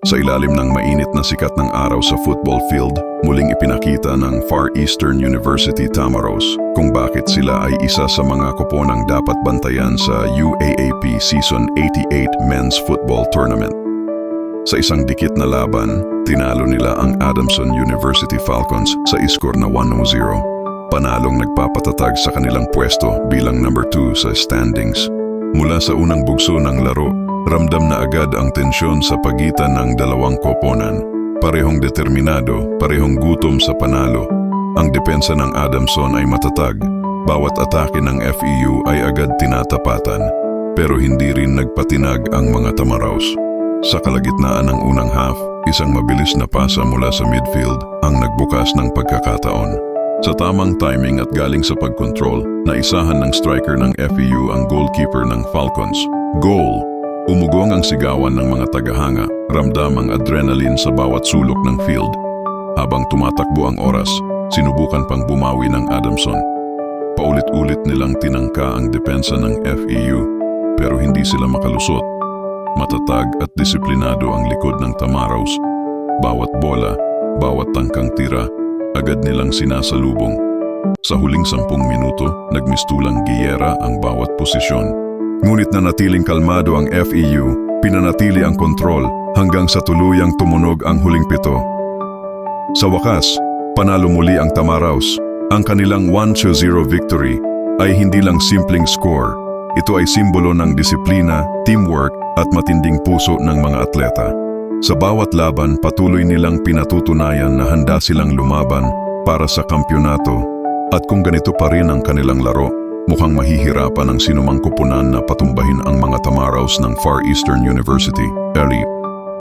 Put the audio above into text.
Sa ilalim ng mainit na sikat ng araw sa football field, muling ipinakita ng Far Eastern University Tamaros kung bakit sila ay isa sa mga koponang dapat bantayan sa UAAP Season 88 Men's Football Tournament. Sa isang dikit na laban, tinalo nila ang Adamson University Falcons sa iskor na 1-0. Panalong nagpapatatag sa kanilang pwesto bilang number 2 sa standings. Mula sa unang bugso ng laro, ramdam na agad ang tensyon sa pagitan ng dalawang koponan. Parehong determinado, parehong gutom sa panalo. Ang depensa ng Adamson ay matatag. Bawat atake ng FEU ay agad tinatapatan. Pero hindi rin nagpatinag ang mga Tamaraws. Sa kalagitnaan ng unang half, isang mabilis na pasa mula sa midfield ang nagbukas ng pagkakataon. Sa tamang timing at galing sa pagkontrol, naisahan ng striker ng FEU ang goalkeeper ng Falcons. Goal! Umugong ang sigawan ng mga tagahanga, ramdam ang adrenaline sa bawat sulok ng field. Habang tumatakbo ang oras, sinubukan pang bumawi ng Adamson. Paulit-ulit nilang tinangka ang depensa ng FEU, pero hindi sila makalusot. Matatag at disiplinado ang likod ng Tamaraws. Bawat bola, bawat tangkang tira, agad nilang sinasalubong. Sa huling 10 minuto, nagmistulang giyera ang bawat posisyon. Ngunit nanatiling kalmado ang FEU, pinanatili ang kontrol hanggang sa tuluyang tumunog ang huling 7. Sa wakas, panalo muli ang Tamaraws. Ang kanilang 1-0 victory ay hindi lang simpleng score. Ito ay simbolo ng disiplina, teamwork at matinding puso ng mga atleta. Sa bawat laban, patuloy nilang pinatutunayan na handa silang lumaban para sa kampyonato. At kung ganito pa rin ang kanilang laro, mukhang mahihirapan ang sinumang koponan na patumbahin ang mga Tamaraws ng Far Eastern University. Early